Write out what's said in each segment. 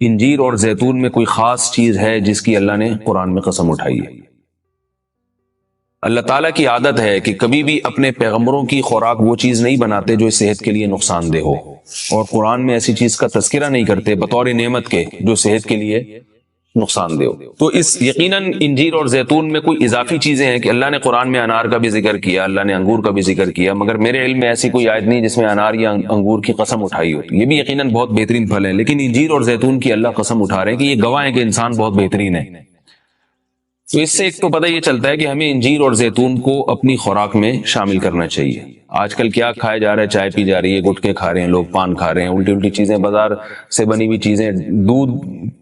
انجیر اور زیتون میں کوئی خاص چیز ہے جس کی اللہ نے قرآن میں قسم اٹھائی ہے؟ اللہ تعالیٰ کی عادت ہے کہ کبھی بھی اپنے پیغمبروں کی خوراک وہ چیز نہیں بناتے جو صحت کے لیے نقصان دہ ہو، اور قرآن میں ایسی چیز کا تذکرہ نہیں کرتے بطور نعمت کے جو صحت کے لیے نقصان دہ ہو۔ تو اس یقیناً انجیر اور زیتون میں کوئی اضافی چیزیں ہیں کہ اللہ نے قرآن میں انار کا بھی ذکر کیا، اللہ نے انگور کا بھی ذکر کیا، مگر میرے علم میں ایسی کوئی آیت نہیں جس میں انار یا انگور کی قسم اٹھائی ہو۔ یہ بھی یقیناً بہت بہترین پھل ہے، لیکن انجیر اور زیتون کی اللہ قسم اٹھا رہے ہیں کہ یہ گواہ ہے کہ انسان بہت بہترین ہے۔ تو اس سے ایک تو پتہ یہ چلتا ہے کہ ہمیں انجیر اور زیتون کو اپنی خوراک میں شامل کرنا چاہیے۔ آج کل کیا کھایا جا رہا ہے؟ چائے پی جا رہی ہے، گٹکے کھا رہے ہیں لوگ، پان کھا رہے ہیں، الٹی الٹی چیزیں، بازار سے بنی ہوئی چیزیں، دودھ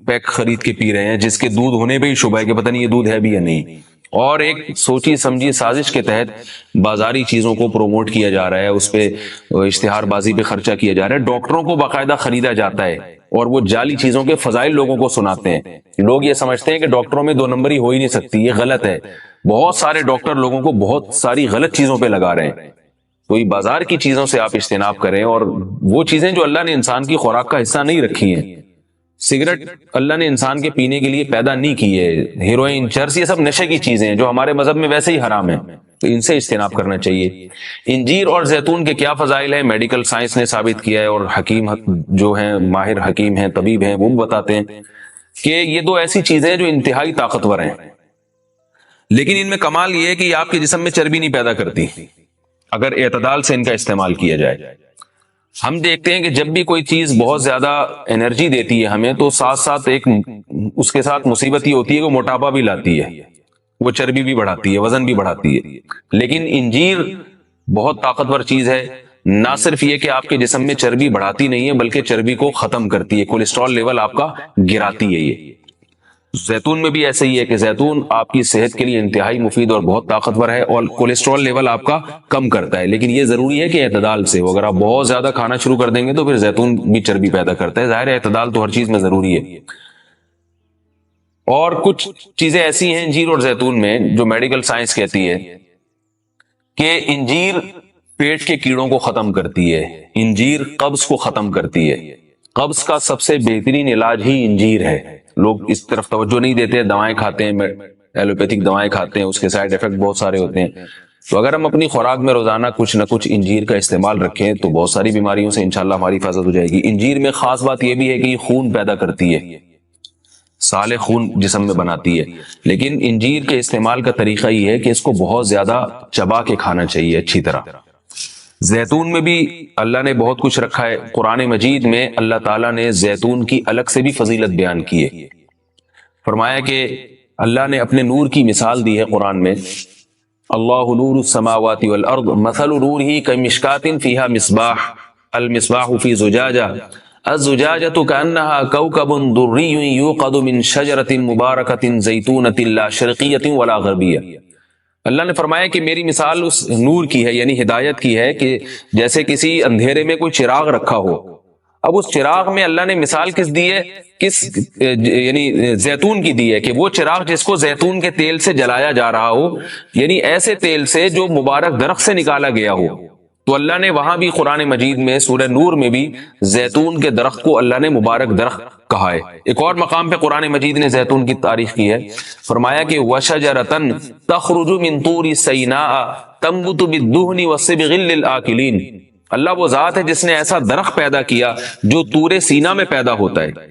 پیک خرید کے پی رہے ہیں جس کے دودھ ہونے پہ ہی شبہ ہے کہ پتہ نہیں یہ دودھ ہے بھی یا نہیں، اور ایک سوچی سمجھی سازش کے تحت بازاری چیزوں کو پروموٹ کیا جا رہا ہے، اس پہ اشتہار بازی پہ خرچہ کیا جا رہا ہے، ڈاکٹروں کو باقاعدہ خریدا جاتا ہے اور وہ جعلی چیزوں کے فضائل لوگوں کو سناتے ہیں۔ لوگ یہ سمجھتے ہیں کہ ڈاکٹروں میں دو نمبری ہو ہی نہیں سکتی، یہ غلط ہے۔ بہت سارے ڈاکٹر لوگوں کو بہت ساری غلط چیزوں پہ لگا رہے ہیں۔ تو یہ بازار کی چیزوں سے آپ اجتناب کریں، اور وہ چیزیں جو اللہ نے انسان کی خوراک کا حصہ نہیں رکھی ہیں، سگریٹ اللہ نے انسان کے پینے کے لیے پیدا نہیں کی ہے، ہیروئن، چرس، یہ سب نشے کی چیزیں ہیں جو ہمارے مذہب میں ویسے ہی حرام ہیں، تو ان سے اجتناب کرنا چاہیے۔ انجیر اور زیتون کے کیا فضائل ہیں؟ میڈیکل سائنس نے ثابت کیا ہے، اور حکیم جو ہیں، ماہر حکیم ہیں، طبیب ہیں، وہ بھی بتاتے ہیں کہ یہ دو ایسی چیزیں جو انتہائی طاقتور ہیں، لیکن ان میں کمال یہ ہے کہ یہ آپ کے جسم میں چربی نہیں پیدا کرتی اگر اعتدال سے ان کا استعمال کیا جائے۔ ہم دیکھتے ہیں کہ جب بھی کوئی چیز بہت زیادہ انرجی دیتی ہے ہمیں، تو ساتھ ساتھ ایک اس کے ساتھ مصیبت یہ ہوتی ہے کہ وہ موٹاپا بھی لاتی ہے، وہ چربی بھی بڑھاتی ہے، وزن بھی بڑھاتی ہے۔ لیکن انجیر بہت طاقتور چیز ہے، نہ صرف یہ کہ آپ کے جسم میں چربی بڑھاتی نہیں ہے بلکہ چربی کو ختم کرتی ہے، کولیسٹرول لیول آپ کا گراتی ہے۔ یہ زیتون میں بھی ایسا ہی ہے کہ زیتون آپ کی صحت کے لیے انتہائی مفید اور بہت طاقتور ہے، اور کولیسٹرول لیول آپ کا کم کرتا ہے، لیکن یہ ضروری ہے کہ اعتدال سے ہو۔ اگر آپ بہت زیادہ کھانا شروع کر دیں گے تو پھر زیتون بھی چربی پیدا کرتا ہے۔ ظاہر ہے اعتدال تو ہر چیز میں ضروری ہے۔ اور کچھ چیزیں ایسی ہیں انجیر اور زیتون میں جو میڈیکل سائنس کہتی ہے کہ انجیر پیٹ کے کیڑوں کو ختم کرتی ہے، انجیر قبض کو ختم کرتی ہے۔ قبض کا سب سے بہترین علاج ہی انجیر ہے۔ لوگ اس طرف توجہ نہیں دیتے، دوائیں کھاتے ہیں، ایلوپیتھک دوائیں کھاتے ہیں، اس کے سائیڈ ایفیکٹ بہت سارے ہوتے ہیں۔ تو اگر ہم اپنی خوراک میں روزانہ کچھ نہ کچھ انجیر کا استعمال رکھیں تو بہت ساری بیماریوں سے انشاءاللہ ہماری حفاظت ہو جائے گی۔ انجیر میں خاص بات یہ بھی ہے کہ یہ خون پیدا کرتی ہے، سالے خون جسم میں بناتی ہے، لیکن انجیر کے استعمال کا طریقہ یہ ہے کہ اس کو بہت زیادہ چبا کے کھانا چاہیے اچھی طرح۔ زیتون میں بھی اللہ نے بہت کچھ رکھا ہے۔ قرآن مجید میں اللہ تعالیٰ نے زیتون کی الگ سے بھی فضیلت بیان کی ہے۔ فرمایا کہ اللہ نے اپنے نور کی مثال دی ہے قرآن میں، اللہ نور السماوات والارض مثل نورہ کمشکات فیہا مصباح المصباح فی زجاجہ الزجاجۃ کأنہا کوکب دری یوقد من شجرۃ مبارکۃ زیتونۃ لا شرقیۃ ولا غربیہ۔ اللہ نے فرمایا کہ میری مثال اس نور کی ہے، یعنی ہدایت کی ہے، کہ جیسے کسی اندھیرے میں کوئی چراغ رکھا ہو۔ اب اس چراغ میں اللہ نے مثال کس دی ہے؟ یعنی زیتون کی دی ہے، کہ وہ چراغ جس کو زیتون کے تیل سے جلایا جا رہا ہو، یعنی ایسے تیل سے جو مبارک درخت سے نکالا گیا ہو۔ تو اللہ نے وہاں بھی قرآن مجید میں سورہ نور میں بھی زیتون کے درخت کو اللہ نے مبارک درخت کہا ہے۔ ایک اور مقام پہ قرآن مجید نے زیتون کی تعریف کی ہے، فرمایا کہ وَشَجَرَةً تَخْرُجُ مِن طُورِ سَيْنَاءَ تَنبُتُ بِالدُّهْنِ وَالصِّبْغِ لِلْآكِلِينَ۔ اللہ وہ ذات ہے جس نے ایسا درخت پیدا کیا جو طور سینا میں پیدا ہوتا ہے،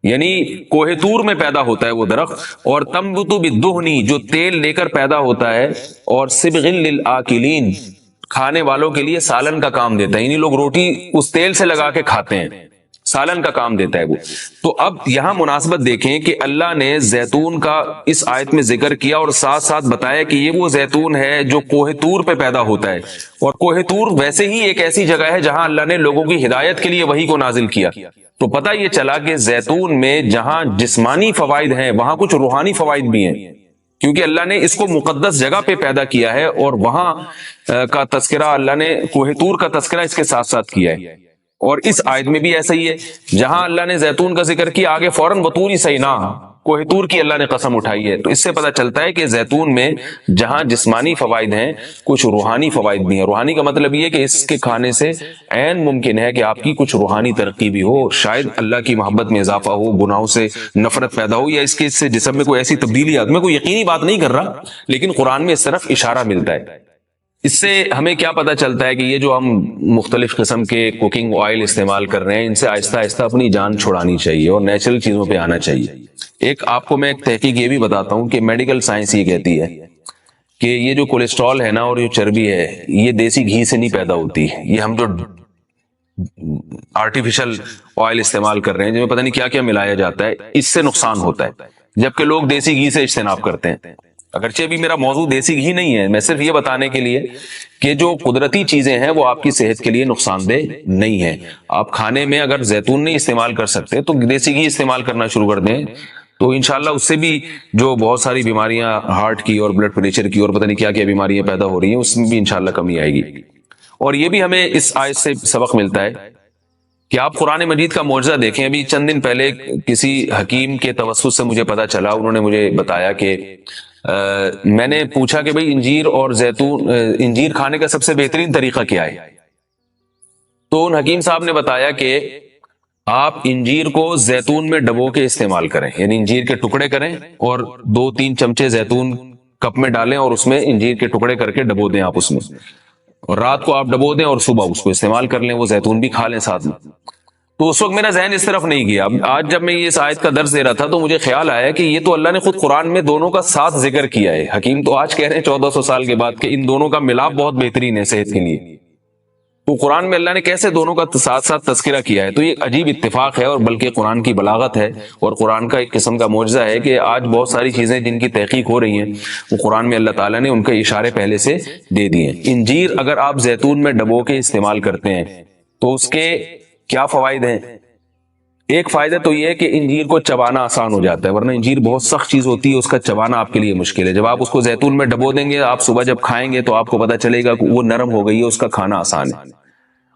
یعنی کوہ طور میں پیدا ہوتا ہے وہ درخت، اور تنبت بالدہن جو تیل لے کر پیدا ہوتا ہے، اور صبغ للآکلین کھانے والوں کے لیے سالن کا کام دیتا ہے، یعنی لوگ روٹی اس تیل سے لگا کے کھاتے ہیں، سالن کا کام دیتا ہے وہ۔ تو اب یہاں مناسبت دیکھیں کہ اللہ نے زیتون کا اس آیت میں ذکر کیا اور ساتھ ساتھ بتایا کہ یہ وہ زیتون ہے جو کوہ طور پہ پیدا ہوتا ہے، اور کوہ طور ویسے ہی ایک ایسی جگہ ہے جہاں اللہ نے لوگوں کی ہدایت کے لیے وحی کو نازل کیا۔ تو پتہ یہ چلا کہ زیتون میں جہاں جسمانی فوائد ہیں وہاں کچھ روحانی فوائد بھی ہیں، کیونکہ اللہ نے اس کو مقدس جگہ پہ پیدا کیا ہے، اور وہاں کا تذکرہ اللہ نے کوہ طور کا تذکرہ اس کے ساتھ ساتھ کیا ہے۔ اور اس آیت میں بھی ایسا ہی ہے، جہاں اللہ نے زیتون کا ذکر کیا آگے فوراً وطور سینا کوہ طور کی اللہ نے قسم اٹھائی ہے. تو اس سے پتہ چلتا ہے کہ زیتون میں جہاں جسمانی فوائد ہیں کچھ روحانی فوائد بھی ہیں. روحانی کا مطلب یہ کہ اس کے کھانے سے عین ممکن ہے کہ آپ کی کچھ روحانی ترقی بھی ہو, شاید اللہ کی محبت میں اضافہ ہو, گناہوں سے نفرت پیدا ہو, یا اس کے سے جسم میں کوئی ایسی تبدیلی آتی. میں کوئی یقینی بات نہیں کر رہا, لیکن قرآن میں اس طرف اشارہ ملتا ہے. اس سے ہمیں کیا پتہ چلتا ہے کہ یہ جو ہم مختلف قسم کے کوکنگ آئل استعمال کر رہے ہیں ان سے آہستہ آہستہ اپنی جان چھڑانی چاہیے اور نیچرل چیزوں پہ آنا چاہیے. ایک آپ کو میں ایک تحقیق یہ بھی بتاتا ہوں کہ میڈیکل سائنس یہ کہتی ہے کہ یہ جو کولیسٹرول ہے نا اور یہ چربی ہے یہ دیسی گھی سے نہیں پیدا ہوتی. یہ ہم جو آرٹیفیشل آئل استعمال کر رہے ہیں جن میں پتہ نہیں کیا کیا ملایا جاتا ہے, اس سے نقصان ہوتا ہے, جبکہ لوگ دیسی گھی سے اجتناب کرتے ہیں. اگرچہ بھی میرا موضوع دیسی گھی نہیں ہے, میں صرف یہ بتانے کے لیے کہ جو قدرتی چیزیں ہیں وہ آپ کی صحت کے لیے نقصان دہ نہیں ہیں. آپ کھانے میں اگر زیتون نہیں استعمال کر سکتے تو دیسی گھی استعمال کرنا شروع کر دیں, تو انشاءاللہ اس سے بھی جو بہت ساری بیماریاں ہارٹ کی اور بلڈ پریشر کی اور پتہ نہیں کیا کیا بیماریاں پیدا ہو رہی ہیں اس میں بھی انشاءاللہ کمی آئے گی. اور یہ بھی ہمیں اس آیت سے سبق ملتا ہے کہ آپ قرآن مجید کا معجزہ دیکھیں. ابھی چند دن پہلے کسی حکیم کے توسط سے مجھے پتا چلا, انہوں نے مجھے بتایا کہ میں نے پوچھا کہ بھئی انجیر اور زیتون, انجیر کھانے کا سب سے بہترین طریقہ کیا ہے؟ تو ان حکیم صاحب نے بتایا کہ آپ انجیر کو زیتون میں ڈبو کے استعمال کریں, یعنی انجیر کے ٹکڑے کریں اور 2-3 چمچے زیتون کپ میں ڈالیں اور اس میں انجیر کے ٹکڑے کر کے ڈبو دیں آپ اس میں, اور رات کو آپ ڈبو دیں اور صبح اس کو استعمال کر لیں, وہ زیتون بھی کھا لیں ساتھ میں. تو اس وقت میرا ذہن اس طرف نہیں گیا. آج جب میں یہ اس آیت کا درس دے رہا تھا تو مجھے خیال آیا کہ یہ تو اللہ نے خود قرآن میں دونوں کا ساتھ ذکر کیا ہے. حکیم تو آج کہہ رہے ہیں 1400 سال کے بعد کہ ان دونوں کا ملاپ بہت بہترین ہے صحت کے لیے. تو قرآن میں اللہ نے کیسے دونوں کا ساتھ ساتھ تذکرہ کیا ہے؟ تو یہ عجیب اتفاق ہے, اور بلکہ قرآن کی بلاغت ہے اور قرآن کا ایک قسم کا معجزہ ہے کہ آج بہت ساری چیزیں جن کی تحقیق ہو رہی ہیں وہ قرآن میں اللہ تعالیٰ نے ان کے اشارے پہلے سے دے دیے. انجیر اگر آپ زیتون میں ڈبو کے استعمال کرتے ہیں تو اس کے کیا فوائد ہیں؟ ایک فائدہ تو یہ ہے کہ انجیر کو چبانا آسان ہو جاتا ہے, ورنہ انجیر بہت سخت چیز ہوتی ہے, اس کا چبانا آپ کے لیے مشکل ہے. جب آپ اس کو زیتون میں ڈبو دیں گے, آپ صبح جب کھائیں گے تو آپ کو پتہ چلے گا کہ وہ نرم ہو گئی ہے, اس کا کھانا آسان ہے.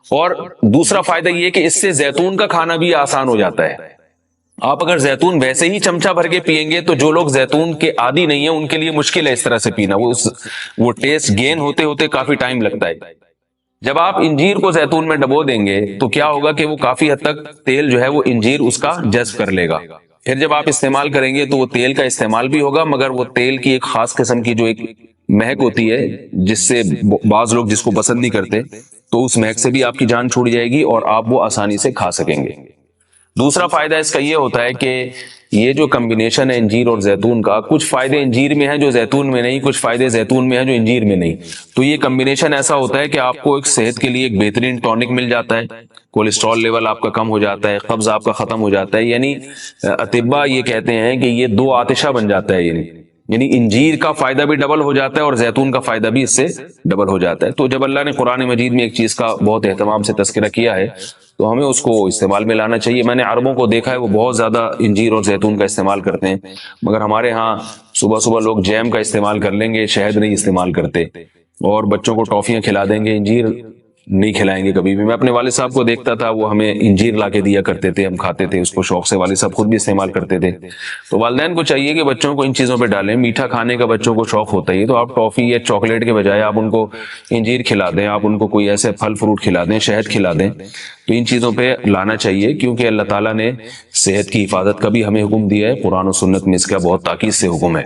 اور دوسرا فائدہ یہ کہ اس سے زیتون کا کھانا بھی آسان ہو جاتا ہے. آپ اگر زیتون ویسے ہی چمچہ بھر کے پیئیں گے تو جو لوگ زیتون کے عادی نہیں ہیں ان کے لیے مشکل ہے اس طرح سے پینا, وہ ٹیسٹ گین ہوتے ہوتے کافی ٹائم لگتا ہے. جب آپ انجیر کو زیتون میں ڈبو دیں گے تو کیا ہوگا کہ وہ کافی حد تک تیل جو ہے وہ انجیر اس کا جذب کر لے گا. پھر جب آپ استعمال کریں گے تو وہ تیل کا استعمال بھی ہوگا, مگر وہ تیل کی ایک خاص قسم کی جو ایک مہک ہوتی ہے جس سے بعض لوگ جس کو پسند نہیں کرتے, تو اس مہک سے بھی آپ کی جان چھوٹ جائے گی اور آپ وہ آسانی سے کھا سکیں گے. دوسرا فائدہ اس کا یہ ہوتا ہے کہ یہ جو کمبینیشن ہے انجیر اور زیتون کا, کچھ فائدے انجیر میں ہیں جو زیتون میں نہیں, کچھ فائدے زیتون میں ہیں جو انجیر میں نہیں. تو یہ کمبینیشن ایسا ہوتا ہے کہ آپ کو ایک صحت کے لیے ایک بہترین ٹونک مل جاتا ہے, کولیسٹرول لیول آپ کا کم ہو جاتا ہے, قبض آپ کا ختم ہو جاتا ہے. یعنی اطباء یہ کہتے ہیں کہ یہ 2 آتشہ بن جاتا ہے, یعنی انجیر کا فائدہ بھی ڈبل ہو جاتا ہے اور زیتون کا فائدہ بھی اس سے ڈبل ہو جاتا ہے. تو جب اللہ نے قرآن مجید میں ایک چیز کا بہت اہتمام سے تذکرہ کیا ہے تو ہمیں اس کو استعمال میں لانا چاہیے. میں نے عربوں کو دیکھا ہے وہ بہت زیادہ انجیر اور زیتون کا استعمال کرتے ہیں, مگر ہمارے ہاں صبح صبح لوگ جیم کا استعمال کر لیں گے, شہد نہیں استعمال کرتے, اور بچوں کو ٹافیاں کھلا دیں گے, انجیر نہیں کھلائیں گے کبھی بھی. میں اپنے والد صاحب کو دیکھتا تھا, وہ ہمیں انجیر لا کے دیا کرتے تھے, ہم کھاتے تھے اس کو شوق سے, والد صاحب خود بھی استعمال کرتے تھے. تو والدین کو چاہیے کہ بچوں کو ان چیزوں پہ ڈالیں. میٹھا کھانے کا بچوں کو شوق ہوتا ہے, تو آپ ٹافی یا چاکلیٹ کے بجائے آپ ان کو انجیر کھلا دیں, آپ ان کو کوئی ایسے پھل فروٹ کھلا دیں, شہد کھلا دیں. تو ان چیزوں پہ لانا چاہیے, کیونکہ اللہ تعالیٰ نے صحت کی حفاظت کا بھی ہمیں حکم دیا ہے, قرآن و سنت میں اس کا بہت تاکید سے حکم ہے.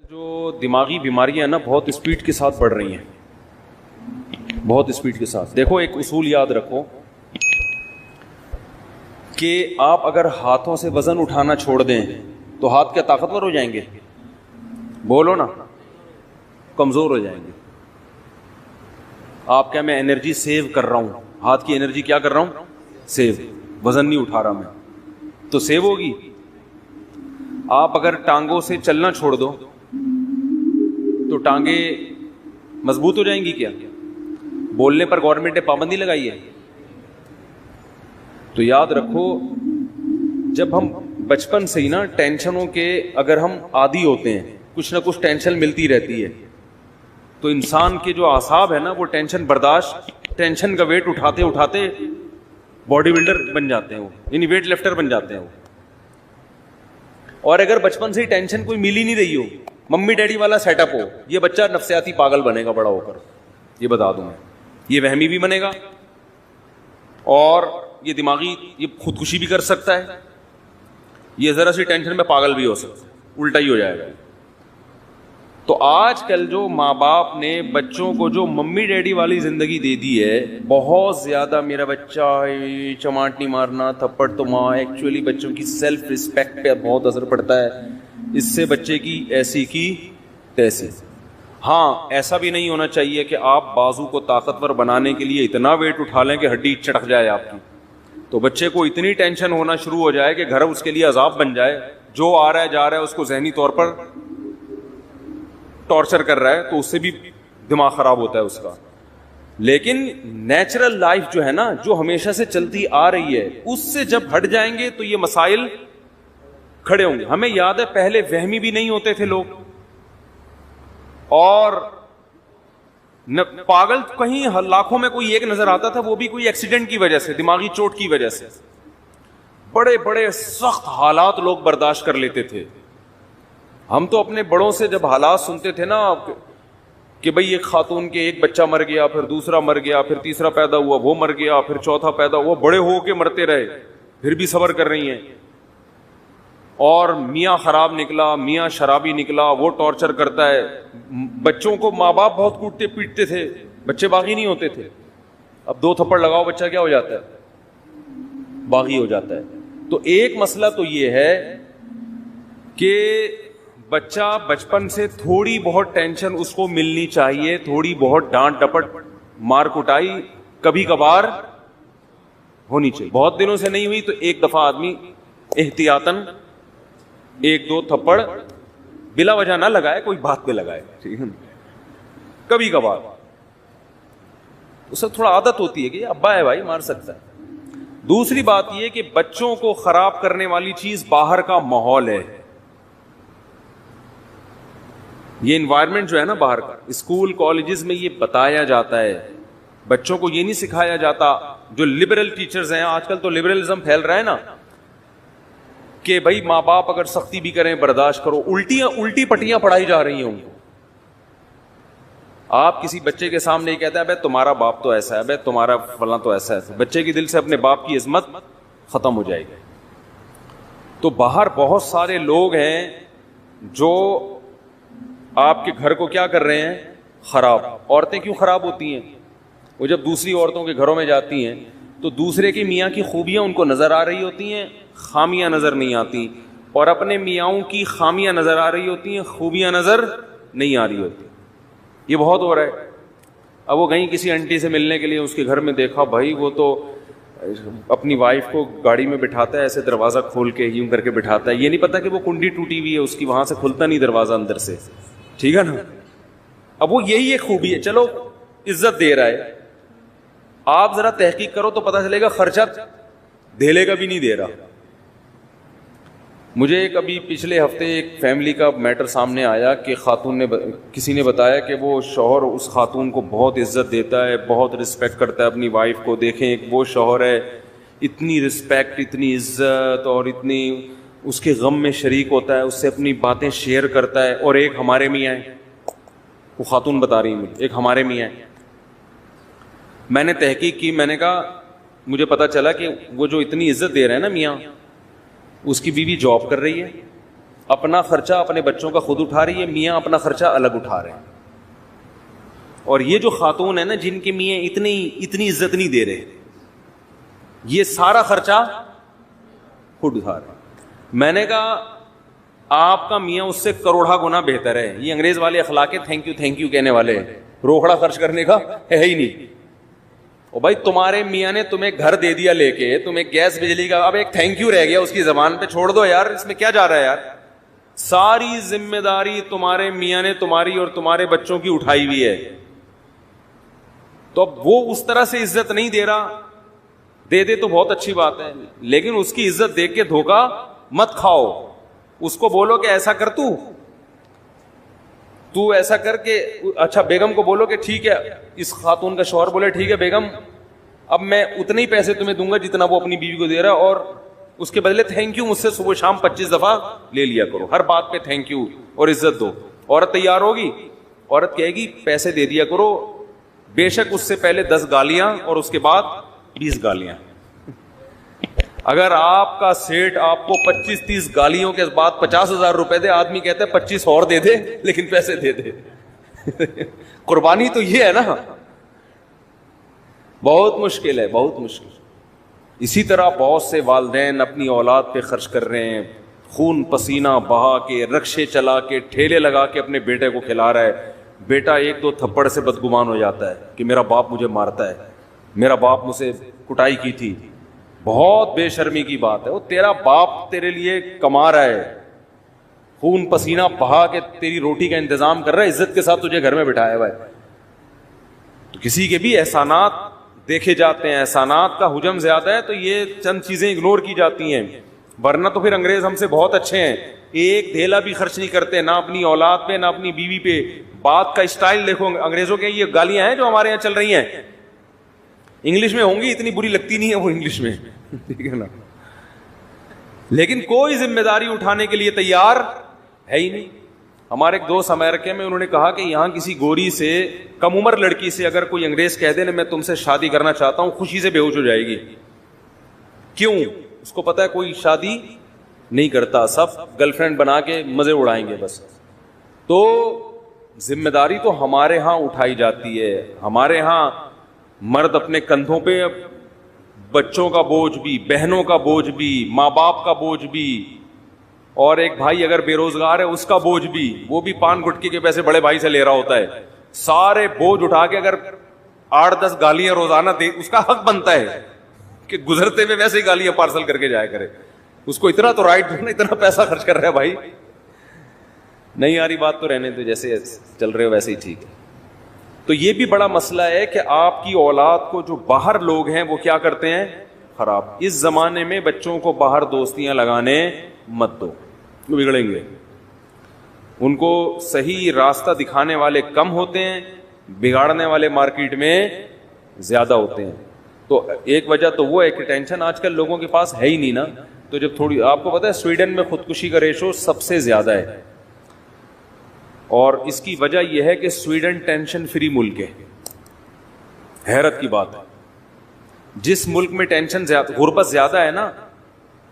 جو دماغی بیماریاں نا بہت اسپیڈ کے ساتھ بڑھ رہی ہیں, بہت اسپیڈ کے ساتھ. دیکھو ایک اصول یاد رکھو کہ آپ اگر ہاتھوں سے وزن اٹھانا چھوڑ دیں تو ہاتھ کیا طاقتور ہو جائیں گے؟ بولو نا, کمزور ہو جائیں گے. آپ کیا, میں انرجی سیو کر رہا ہوں, ہاتھ کی انرجی کیا کر رہا ہوں, سیو, وزن نہیں اٹھا رہا میں, تو سیو ہوگی. آپ اگر ٹانگوں سے چلنا چھوڑ دو تو ٹانگیں مضبوط ہو جائیں گی کیا؟ بولنے پر گورنمنٹ نے پابندی لگائی ہے. تو یاد رکھو جب ہم بچپن سے ہی نا ٹینشنوں کے اگر ہم عادی ہوتے ہیں, کچھ نہ کچھ ٹینشن ملتی رہتی ہے, تو انسان کے جو اعصاب ہے نا وہ ٹینشن برداشت, ٹینشن کا ویٹ اٹھاتے اٹھاتے باڈی بلڈر بن جاتے ہیں, وہ یعنی ویٹ لفٹر بن جاتے ہیں وہ. اور اگر بچپن سے ہی ٹینشن کوئی مل ہی نہیں رہی ہو, ممی ڈیڈی والا سیٹ اپ ہو, یہ بچہ نفسیاتی پاگل بنے گا بڑا ہو کر, یہ بتا دوں میں. یہ وہمی بھی بنے گا اور یہ دماغی یہ خودکشی بھی کر سکتا ہے, یہ ذرا سی ٹینشن میں پاگل بھی ہو سکتا ہے, الٹا ہی ہو جائے گا. تو آج کل جو ماں باپ نے بچوں کو جو ممی ڈیڈی والی زندگی دے دی ہے, بہت زیادہ میرا بچہ چماٹ نہیں مارنا, تھپڑ تو ماں, ایکچولی بچوں کی سیلف ریسپیکٹ پہ بہت اثر پڑتا ہے. اس سے بچے کی ایسی کی تیسی. ہاں ایسا بھی نہیں ہونا چاہیے کہ آپ بازو کو طاقتور بنانے کے لیے اتنا ویٹ اٹھا لیں کہ ہڈی چٹک جائے آپ کی, تو بچے کو اتنی ٹینشن ہونا شروع ہو جائے کہ گھر اس کے لیے عذاب بن جائے, جو آ رہا ہے جا رہا ہے اس کو ذہنی طور پر ٹارچر کر رہا ہے, تو اس سے بھی دماغ خراب ہوتا ہے اس کا. لیکن نیچرل لائف جو ہے نا, جو ہمیشہ سے چلتی آ رہی ہے, اس سے جب ہٹ جائیں گے تو یہ مسائل کھڑے ہوں گے. ہمیں یاد ہے پہلے وہمی بھی نہیں ہوتے تھے لوگ, اور پاگل کہیں لاکھوں میں کوئی ایک نظر آتا تھا, وہ بھی کوئی ایکسیڈنٹ کی وجہ سے, دماغی چوٹ کی وجہ سے. بڑے بڑے سخت حالات لوگ برداشت کر لیتے تھے. ہم تو اپنے بڑوں سے جب حالات سنتے تھے نا کہ بھئی ایک خاتون کے ایک بچہ مر گیا, پھر دوسرا مر گیا, پھر تیسرا پیدا ہوا وہ مر گیا, پھر چوتھا پیدا ہوا, بڑے ہو کے مرتے رہے, پھر بھی صبر کر رہی ہیں. اور میاں خراب نکلا, میاں شرابی نکلا, وہ ٹارچر کرتا ہے. بچوں کو ماں باپ بہت کوٹتے پیٹتے تھے, بچے باغی نہیں ہوتے تھے. اب 2 تھپڑ لگاؤ بچہ کیا ہو جاتا ہے, باغی ہو جاتا ہے. تو ایک مسئلہ تو یہ ہے کہ بچہ بچپن سے تھوڑی بہت ٹینشن اس کو ملنی چاہیے, تھوڑی بہت ڈانٹ ڈپٹ مار کٹائی کبھی کبھار ہونی چاہیے. بہت دنوں سے نہیں ہوئی تو ایک دفعہ آدمی احتیاطاً 1-2 تھپڑ بلا وجہ نہ لگائے, کوئی بات پہ لگائے, ٹھیک ہے, کبھی کبھار. اس سے تھوڑا عادت ہوتی ہے کہ ابا ہے بھائی مار سکتا ہے. دوسری بات یہ کہ بچوں کو خراب کرنے والی چیز باہر کا ماحول ہے. یہ انوائرمنٹ جو ہے نا باہر کا, اسکول کالجز میں یہ بتایا جاتا ہے, بچوں کو یہ نہیں سکھایا جاتا. جو لبرل ٹیچرز ہیں, آج کل تو لبرلزم پھیل رہا ہے نا, کہ بھائی ماں باپ اگر سختی بھی کریں برداشت کرو. الٹی پٹیاں پڑھائی جا رہی ہیں ان کو. آپ کسی بچے کے سامنے ہی کہتے ہیں بھائی تمہارا باپ تو ایسا ہے, بھائی تمہارا فلاں تو ایسا ہے, بچے کے دل سے اپنے باپ کی عظمت ختم ہو جائے گی. تو باہر بہت سارے لوگ ہیں جو آپ کے گھر کو کیا کر رہے ہیں, خراب. عورتیں کیوں خراب ہوتی ہیں, وہ جب دوسری عورتوں کے گھروں میں جاتی ہیں تو دوسرے کے میاں کی خوبیاں ان کو نظر آ رہی ہوتی ہیں, خامیاں نظر نہیں آتی, اور اپنے میاؤں کی خامیاں نظر آ رہی ہوتی ہیں, خوبیاں نظر نہیں آ رہی ہوتی. یہ بہت ہو رہا ہے. اب وہ گئی کسی آنٹی سے ملنے کے لیے, اس کے گھر میں دیکھا بھائی وہ تو اپنی وائف کو گاڑی میں بٹھاتا ہے, ایسے دروازہ کھول کے یوں کر کے بٹھاتا ہے, یہ نہیں پتا کہ وہ کنڈی ٹوٹی ہوئی ہے اس کی, وہاں سے کھلتا نہیں دروازہ اندر سے, ٹھیک ہے نا. اب وہ یہی ایک خوبی ہے, چلو عزت دے رہا ہے. آپ ذرا تحقیق کرو تو پتہ چلے گا خرچہ دھیلے کا بھی نہیں دے رہا. مجھے کبھی پچھلے ہفتے ایک فیملی کا میٹر سامنے آیا کہ خاتون نے, کسی نے بتایا کہ وہ شوہر اس خاتون کو بہت عزت دیتا ہے, بہت رسپیکٹ کرتا ہے اپنی وائف کو. دیکھیں ایک وہ شوہر ہے, اتنی رسپیکٹ, اتنی عزت, اور اتنی اس کے غم میں شریک ہوتا ہے, اس سے اپنی باتیں شیئر کرتا ہے. اور ایک ہمارے میاں ہیں, وہ خاتون بتا رہی ہیں, ایک ہمارے میاں ہیں. میں نے تحقیق کی, میں نے کہا مجھے پتا چلا کہ وہ جو اتنی عزت دے رہے ہیں نا میاں, اس کی بیوی جاب کر رہی ہے, اپنا خرچہ اپنے بچوں کا خود اٹھا رہی ہے, میاں اپنا خرچہ الگ اٹھا رہے ہیں. اور یہ جو خاتون ہے نا جن کے میاں اتنی عزت نہیں دے رہے, یہ سارا خرچہ خود اٹھا رہے ہیں. میں نے کہا آپ کا میاں اس سے کروڑا گنا بہتر ہے. یہ انگریز والے اخلاق تھینک یو کہنے والے, روکڑا خرچ کرنے کا ہے ہی نہیں. اور بھائی تمہارے میاں نے تمہیں گھر دے دیا لے کے, تمہیں گیس بجلی کا, اب ایک تھینک یو رہ گیا اس کی زبان پہ, چھوڑ دو یار, اس میں کیا جا رہا ہے یار. ساری ذمہ داری تمہارے میاں نے تمہاری اور تمہارے بچوں کی اٹھائی ہوئی ہے. تو اب وہ اس طرح سے عزت نہیں دے رہا, دے دے تو بہت اچھی بات ہے, لیکن اس کی عزت دیکھ کے دھوکا مت کھاؤ. اس کو بولو کہ ایسا کر, تو ایسا کر کے, اچھا بیگم کو بولو کہ ٹھیک ہے, اس خاتون کا شوہر بولے ٹھیک ہے بیگم اب میں اتنے ہی پیسے تمہیں دوں گا جتنا وہ اپنی بیوی کو دے رہا ہے, اور اس کے بدلے تھینک یو مجھ سے صبح شام 25 دفعہ لے لیا کرو, ہر بات پہ تھینک یو اور عزت دو. عورت تیار ہوگی, عورت کہے گی پیسے دے دیا کرو, بے شک اس سے پہلے 10 گالیاں اور اس کے بعد 20 گالیاں. اگر آپ کا سیٹ آپ کو 25-30 گالیوں کے بعد 50,000 روپے دے, آدمی کہتا ہے 25 اور دے دے لیکن پیسے دے دے. قربانی تو یہ ہے نا, بہت مشکل ہے, بہت مشکل. اسی طرح بہت سے والدین اپنی اولاد پہ خرچ کر رہے ہیں, خون پسینہ بہا کے, رکشے چلا کے, ٹھیلے لگا کے اپنے بیٹے کو کھلا رہا ہے. بیٹا 1-2 تھپڑ سے بدگمان ہو جاتا ہے کہ میرا باپ مجھے مارتا ہے, میرا باپ مجھ سے کٹائی کی تھی. بہت بے شرمی کی بات ہے, وہ تیرا باپ تیرے لیے کما رہا ہے, خون پسینہ بہا کے تیری روٹی کا انتظام کر رہا ہے, عزت کے ساتھ تجھے گھر میں بٹھایا ہوا ہے. تو کسی کے بھی احسانات دیکھے جاتے ہیں, احسانات کا حجم زیادہ ہے تو یہ چند چیزیں اگنور کی جاتی ہیں, ورنہ تو پھر انگریز ہم سے بہت اچھے ہیں, ایک دھیلا بھی خرچ نہیں کرتے, نہ اپنی اولاد پہ نہ اپنی بیوی پہ. بات کا اسٹائل دیکھو انگریزوں کے, یہ گالیاں ہیں جو ہمارے یہاں چل رہی ہیں انگلش میں ہوں گی, اتنی بری لگتی نہیں ہے وہ انگلش میں, ٹھیک ہے نا, لیکن کوئی ذمہ داری اٹھانے کے لیے تیار ہے ہی نہیں. ہمارے ایک دوست امریکہ میں, انہوں نے کہا کہ یہاں کسی گوری سے, کم عمر لڑکی سے اگر کوئی انگریز کہہ دے نا میں تم سے شادی کرنا چاہتا ہوں, خوشی سے بے ہوش ہو جائے گی. کیوں؟ اس کو پتا ہے کوئی شادی نہیں کرتا, سب گرل فرینڈ بنا کے مزے اڑائیں گے بس. تو ذمہ داری تو ہمارے ہاں اٹھائی جاتی ہے, ہمارے ہاں مرد اپنے کندھوں پہ بچوں کا بوجھ بھی, بہنوں کا بوجھ بھی, ماں باپ کا بوجھ بھی, اور ایک بھائی اگر بے روزگار ہے اس کا بوجھ بھی, وہ بھی پان گٹکی کے پیسے بڑے بھائی سے لے رہا ہوتا ہے. سارے بوجھ اٹھا کے اگر 8-10 گالیاں روزانہ دے, اس کا حق بنتا ہے کہ گزرتے ہوئے ویسے ہی گالیاں پارسل کر کے جایا کرے. اس کو اتنا تو رائٹ دو نا, اتنا پیسہ خرچ کر رہا ہے بھائی. نہیں آ رہی بات تو رہنے دو, جیسے چل رہے ہو ویسے ہی ٹھیک ہے. تو یہ بھی بڑا مسئلہ ہے کہ آپ کی اولاد کو جو باہر لوگ ہیں وہ کیا کرتے ہیں, خراب. اس زمانے میں بچوں کو باہر دوستیاں لگانے مت دو, بگڑیں گے. ان کو صحیح راستہ دکھانے والے کم ہوتے ہیں, بگاڑنے والے مارکیٹ میں زیادہ ہوتے ہیں. تو ایک وجہ تو وہ ہے کہ ٹینشن آج کل لوگوں کے پاس ہے ہی نہیں نا. تو جب تھوڑی, آپ کو پتا ہے سویڈن میں خودکشی کا ریشو سب سے زیادہ ہے, اور اس کی وجہ یہ ہے کہ سویڈن ٹینشن فری ملک ہے. حیرت کی بات ہے, جس ملک میں ٹینشن زیادہ, غربت زیادہ ہے نا,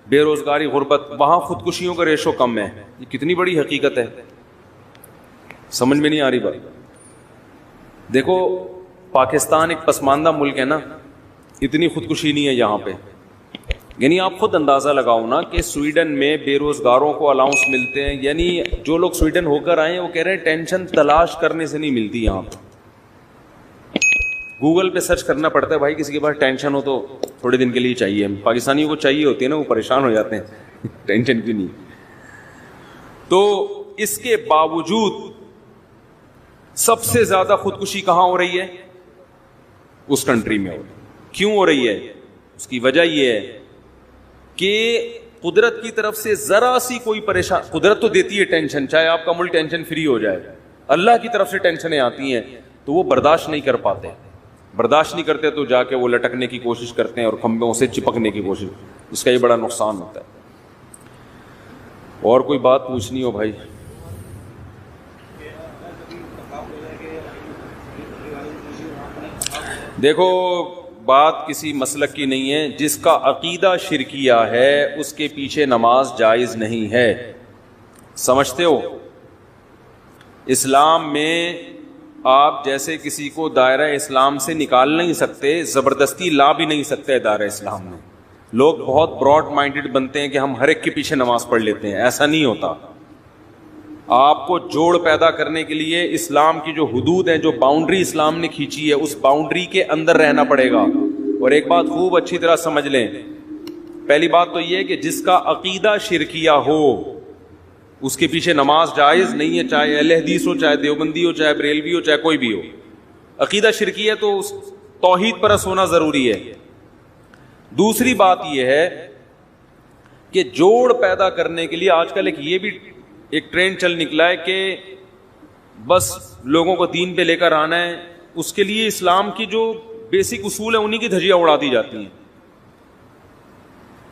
بے روزگاری, غربت, وہاں خودکشیوں کا ریشو کم ہے. یہ کتنی بڑی حقیقت ہے, سمجھ میں نہیں آ رہی بات. دیکھو پاکستان ایک پسماندہ ملک ہے نا, اتنی خودکشی نہیں ہے یہاں پہ. یعنی آپ خود اندازہ لگاؤ نا کہ سویڈن میں بے روزگاروں کو الاؤنس ملتے ہیں. یعنی جو لوگ سویڈن ہو کر آئے ہیں وہ کہہ رہے ہیں ٹینشن تلاش کرنے سے نہیں ملتی یہاں پہ. گوگل پہ سرچ کرنا پڑتا ہے بھائی, کسی کے پاس ٹینشن ہو تو تھوڑے دن کے لیے چاہیے. پاکستانیوں کو چاہیے ہوتی ہے نا, وہ پریشان ہو جاتے ہیں ٹینشن کیوں نہیں. تو اس کے باوجود سب سے زیادہ خودکشی کہاں ہو رہی ہے, اس کنٹری میں ہو رہی ہے. کیوں ہو رہی ہے؟ اس کی وجہ یہ ہے کہ قدرت کی طرف سے ذرا سی کوئی پریشان, قدرت تو دیتی ہے ٹینشن, چاہے آپ کا ملک ٹینشن فری ہو جائے, اللہ کی طرف سے ٹینشنیں آتی ہیں تو وہ برداشت نہیں کر پاتے. برداشت نہیں کرتے تو جا کے وہ لٹکنے کی کوشش کرتے ہیں اور کھمبوں سے چپکنے کی کوشش. اس کا یہ بڑا نقصان ہوتا ہے. اور کوئی بات پوچھنی ہو بھائی؟ دیکھو بات کسی مسلک کی نہیں ہے, جس کا عقیدہ شرکیہ ہے اس کے پیچھے نماز جائز نہیں ہے. سمجھتے ہو؟ اسلام میں آپ جیسے کسی کو دائرہ اسلام سے نکال نہیں سکتے, زبردستی لا بھی نہیں سکتے دائرہ اسلام میں. لوگ بہت براڈ مائنڈڈ بنتے ہیں کہ ہم ہر ایک کے پیچھے نماز پڑھ لیتے ہیں, ایسا نہیں ہوتا. آپ کو جوڑ پیدا کرنے کے لیے اسلام کی جو حدود ہیں, جو باؤنڈری اسلام نے کھینچی ہے, اس باؤنڈری کے اندر رہنا پڑے گا. اور ایک بات خوب اچھی طرح سمجھ لیں, پہلی بات تو یہ ہے کہ جس کا عقیدہ شرکیہ ہو اس کے پیچھے نماز جائز نہیں ہے, چاہے اہل حدیث ہو, چاہے دیوبندی ہو, چاہے بریلوی ہو, چاہے کوئی بھی ہو. عقیدہ شرکیہ ہے تو توحید پرست ہونا ضروری ہے. دوسری بات یہ ہے کہ جوڑ پیدا کرنے کے لیے آج کل یہ بھی ایک ٹرینڈ چل نکلا ہے کہ بس لوگوں کو دین پہ لے کر آنا ہے. اس کے لیے اسلام کی جو بیسک اصول ہیں انہی کی دھجیاں اڑا دی جاتی ہیں.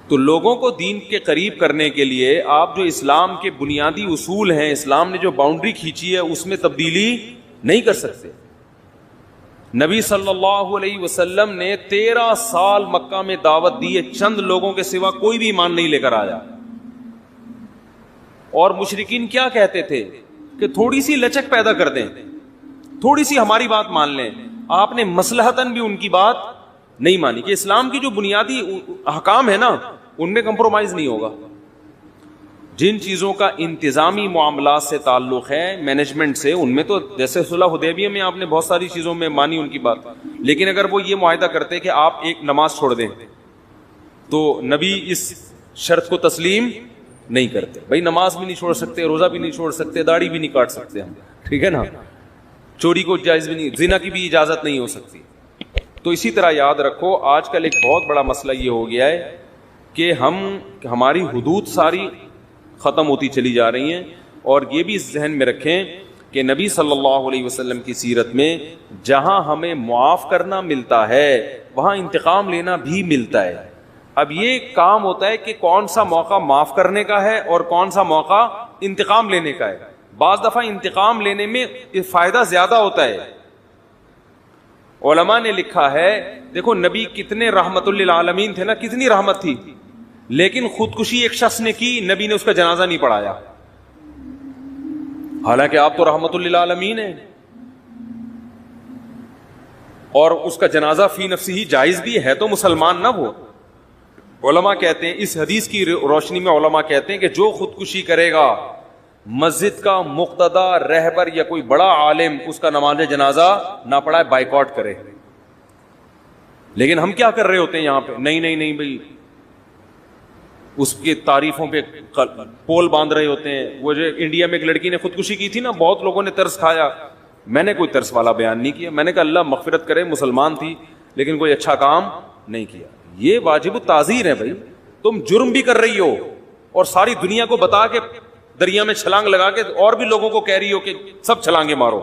تو لوگوں کو دین کے قریب کرنے کے لیے آپ جو اسلام کے بنیادی اصول ہیں، اسلام نے جو باؤنڈری کھینچی ہے، اس میں تبدیلی نہیں کر سکتے. نبی صلی اللہ علیہ وسلم نے 13 سال مکہ میں دعوت دی ہے، چند لوگوں کے سوا کوئی بھی ایمان نہیں لے کر آیا. اور مشرکین کیا کہتے تھے کہ تھوڑی سی لچک پیدا کر دیں، تھوڑی سی ہماری بات مان لیں. آپ نے مصلحتاً بھی ان کی بات نہیں مانی کہ اسلام کی جو بنیادی احکام ہے نا، ان میں کمپرومائز نہیں ہوگا. جن چیزوں کا انتظامی معاملات سے تعلق ہے، مینجمنٹ سے، ان میں تو جیسے صلح حدیبیہ میں آپ نے بہت ساری چیزوں میں مانی ان کی بات، لیکن اگر وہ یہ معاہدہ کرتے کہ آپ ایک نماز چھوڑ دیں تو نبی اس شرط کو تسلیم نہیں کرتے. بھائی نماز بھی نہیں چھوڑ سکتے، روزہ بھی نہیں چھوڑ سکتے، داڑھی بھی نہیں کاٹ سکتے ہم، ٹھیک ہے نا، چوری کو جائز بھی نہیں، زنا کی بھی اجازت نہیں ہو سکتی. تو اسی طرح یاد رکھو، آج کل ایک بہت بڑا مسئلہ یہ ہو گیا ہے کہ ہماری حدود ساری ختم ہوتی چلی جا رہی ہیں. اور یہ بھی ذہن میں رکھیں کہ نبی صلی اللہ علیہ وسلم کی سیرت میں جہاں ہمیں معاف کرنا ملتا ہے وہاں انتقام لینا بھی ملتا ہے. اب یہ کام ہوتا ہے کہ کون سا موقع معاف کرنے کا ہے اور کون سا موقع انتقام لینے کا ہے. بعض دفعہ انتقام لینے میں فائدہ زیادہ ہوتا ہے. علماء نے لکھا ہے، دیکھو نبی کتنے رحمت للعالمین تھے نا، کتنی رحمت تھی، لیکن خودکشی ایک شخص نے کی، نبی نے اس کا جنازہ نہیں پڑھایا. حالانکہ آپ تو رحمت للعالمین ہیں، اور اس کا جنازہ فی نفسی ہی جائز بھی ہے، تو مسلمان نہ وہ. علماء کہتے ہیں، اس حدیث کی روشنی میں علماء کہتے ہیں کہ جو خودکشی کرے گا، مسجد کا مقتدی رہبر یا کوئی بڑا عالم اس کا نماز جنازہ نہ پڑھائے، بائیکاٹ کرے. لیکن ہم کیا کر رہے ہوتے ہیں یہاں پہ، نہیں بھائی اس کی تعریفوں پہ پول باندھ رہے ہوتے ہیں. وہ جو انڈیا میں ایک لڑکی نے خودکشی کی تھی نا، بہت لوگوں نے ترس کھایا. میں نے کوئی ترس والا بیان نہیں کیا، میں نے کہا اللہ مغفرت کرے، مسلمان تھی لیکن کوئی اچھا کام نہیں کیا. یہ واجب التعزیر ہے بھائی. تم جرم بھی کر رہی ہو اور ساری دنیا کو بتا کے دریا میں چھلانگ لگا کے اور بھی لوگوں کو کہہ رہی ہو کہ سب چھلانگے مارو.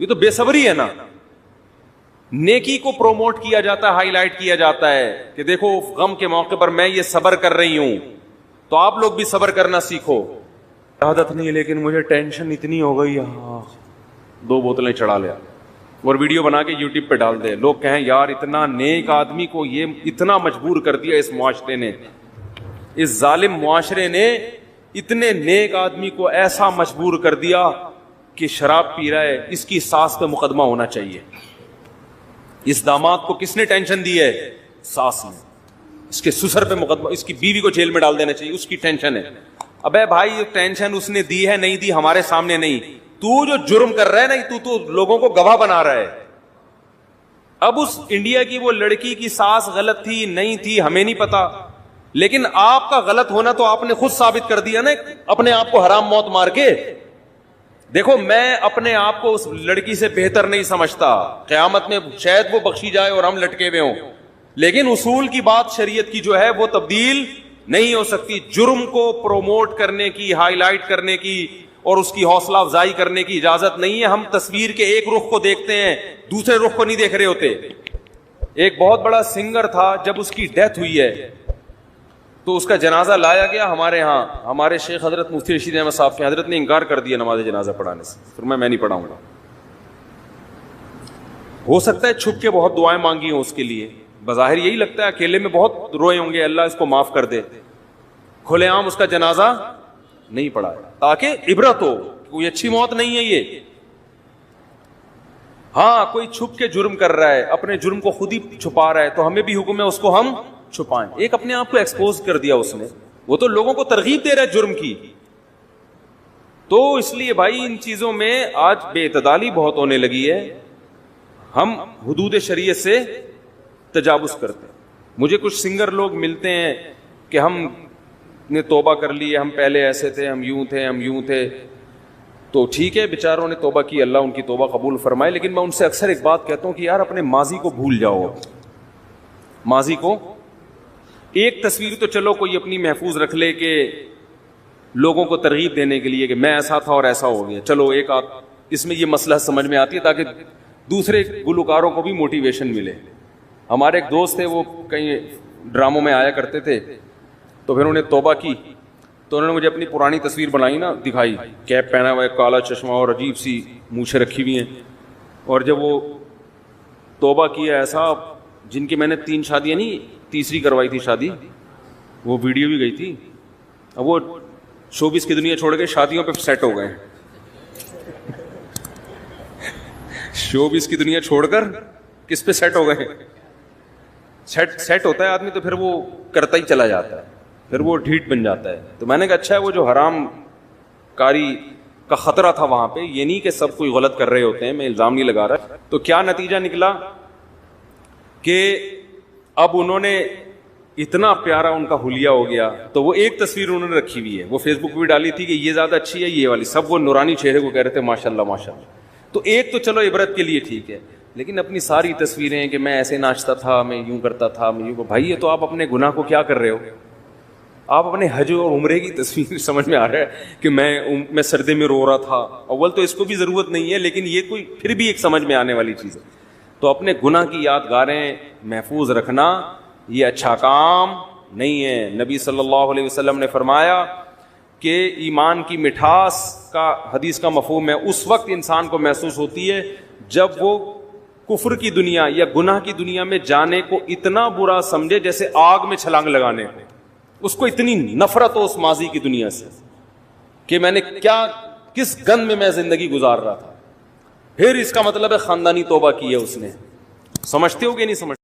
یہ تو بے صبری ہے نا. نیکی کو پروموٹ کیا جاتا ہے، ہائی لائٹ کیا جاتا ہے کہ دیکھو غم کے موقع پر میں یہ صبر کر رہی ہوں، تو آپ لوگ بھی صبر کرنا سیکھو. عادت نہیں لیکن مجھے ٹینشن اتنی ہو گئی، 2 بوتلیں چڑھا لیا اور ویڈیو بنا کے یوٹیوب پہ ڈال دے. لوگ کہیں یار اتنا نیک آدمی کو یہ اتنا مجبور کر دیا اس معاشرے نے، اس ظالم معاشرے نے اتنے نیک آدمی کو ایسا مجبور کر دیا کہ شراب پی رہا ہے، اس کی ساس پہ مقدمہ ہونا چاہیے. اس داماد کو کس نے ٹینشن دی ہے؟ ساس نے. اس کے سسر پہ مقدمہ، اس کی بیوی کو جیل میں ڈال دینا چاہیے، اس کی ٹینشن ہے. ابے بھائی ٹینشن اس نے دی ہے، نہیں دی ہمارے سامنے نہیں. تو جو جرم کر رہا ہے نا، تو لوگوں کو گواہ بنا رہا ہے. اب اس انڈیا کی وہ لڑکی کی ساس غلط تھی نہیں تھی ہمیں نہیں پتا، لیکن آپ کا غلط ہونا تو آپ نے خود ثابت کر دیا نا اپنے آپ کو حرام موت مار کے. دیکھو میں اپنے آپ کو اس لڑکی سے بہتر نہیں سمجھتا، قیامت میں شاید وہ بخشی جائے اور ہم لٹکے ہوئے ہوں، لیکن اصول کی بات شریعت کی جو ہے وہ تبدیل نہیں ہو سکتی. جرم کو پروموٹ کرنے کی، ہائی لائٹ کرنے کی اور اس کی حوصلہ افزائی کرنے کی اجازت نہیں ہے. ہم تصویر کے ایک رخ کو دیکھتے ہیں، دوسرے رخ کو نہیں دیکھ رہے ہوتے. ایک بہت بڑا سنگر تھا، جب اس کی ڈیتھ ہوئی ہے تو اس کا جنازہ لایا گیا ہمارے ہاں. ہمارے شیخ حضرت مفتی رشید احمد صاحب کے حضرت نے انکار کر دیا نماز جنازہ پڑھانے سے. پھر میں نہیں پڑھاؤں گا. ہو سکتا ہے چھپ کے بہت دعائیں مانگی ہوں اس کے لیے، بظاہر یہی لگتا ہے اکیلے میں بہت روئے ہوں گے اللہ اس کو معاف کر دے. کھلے عام اس کا جنازہ نہیں پڑھایا تاکہ عبرت ہو. کوئی اچھی موت نہیں ہے یہ. ہاں کوئی چھپ کے جرم کر رہا ہے، اپنے جرم کو خود ہی چھپا رہا ہے، تو ہمیں بھی حکم ہے اس کو ہم چھپائیں. ایک اپنے آپ کو ایکسپوز کر دیا اس نے، وہ تو لوگوں کو ترغیب دے رہا ہے جرم کی. تو اس لیے بھائی ان چیزوں میں آج بے اعتدالی بہت ہونے لگی ہے. ہم حدود شریعت سے تجاوز کرتے ہیں. مجھے کچھ سنگر لوگ ملتے ہیں کہ ہم نے توبہ کر لی، ہم پہلے ایسے تھے، ہم یوں تھے. تو ٹھیک ہے، بیچاروں نے توبہ کی، اللہ ان کی توبہ قبول فرمائے. لیکن میں ان سے اکثر ایک بات کہتا ہوں کہ یار اپنے ماضی کو بھول جاؤ. ماضی کو ایک تصویر تو چلو کوئی اپنی محفوظ رکھ لے کہ لوگوں کو ترغیب دینے کے لیے کہ میں ایسا تھا اور ایسا ہو گیا، چلو ایک اس میں یہ مسئلہ سمجھ میں آتی ہے تاکہ دوسرے گلوکاروں کو بھی موٹیویشن ملے. ہمارے ایک دوست تھے، وہ کہیں ڈراموں میں آیا کرتے تھے، تو پھر انہوں نے توبہ کی تو انہوں نے مجھے اپنی پرانی تصویر بنائی نا, دکھائی, کیپ پہنا ہوا ہے, کالا چشمہ اور عجیب سی مونچھیں رکھی ہوئی ہیں. اور جب وہ توبہ کیا ایسا, جن کی میں نے 3 شادیاں نہیں, تیسری کروائی تھی شادی, وہ ویڈیو بھی گئی تھی. اب وہ شوبز کی دنیا چھوڑ کے شادیوں پہ سیٹ ہو گئے. شوبز کی دنیا چھوڑ کر کس پہ سیٹ ہو گئے؟ سیٹ ہوتا ہے آدمی تو پھر وہ کرتا ہی چلا جاتا ہے, پھر وہ ڈھیٹ بن جاتا ہے. تو میں نے کہا اچھا ہے, وہ جو حرام کاری کا خطرہ تھا وہاں پہ, یہ نہیں کہ سب کوئی غلط کر رہے ہوتے ہیں, میں الزام نہیں لگا رہا. تو کیا نتیجہ نکلا کہ اب انہوں نے اتنا پیارا ان کا حلیہ ہو گیا. تو وہ ایک تصویر انہوں نے رکھی ہوئی ہے, وہ فیس بک پہ بھی ڈالی تھی کہ یہ زیادہ اچھی ہے, یہ والی. سب وہ نورانی چہرے کو کہہ رہے تھے ماشاء اللہ ماشاء اللہ. تو ایک تو چلو عبرت کے لیے ٹھیک ہے, لیکن اپنی ساری تصویریں کہ میں ایسے ناچتا تھا, میں یوں کرتا تھا, میں یوں, بھائی یہ تو آپ اپنے گناہ کو کیا کر رہے ہو. آپ اپنے حج اور عمرے کی تصویر سمجھ میں آ رہا ہے کہ میں سردی میں رو رہا تھا. اول تو اس کو بھی ضرورت نہیں ہے, لیکن یہ کوئی پھر بھی ایک سمجھ میں آنے والی چیز ہے. تو اپنے گناہ کی یادگاریں محفوظ رکھنا یہ اچھا کام نہیں ہے. نبی صلی اللہ علیہ وسلم نے فرمایا کہ ایمان کی مٹھاس کا حدیث کا مفہوم ہے اس وقت انسان کو محسوس ہوتی ہے جب وہ کفر کی دنیا یا گناہ کی دنیا میں جانے کو اتنا برا سمجھے جیسے آگ میں چھلانگ لگانے کو. اس کو اتنی نفرت ہو اس ماضی کی دنیا سے کہ میں نے کس گند میں میں زندگی گزار رہا تھا. پھر اس کا مطلب ہے خاندانی توبہ کی ہے اس نے. سمجھتے ہو کہ نہیں سمجھتے؟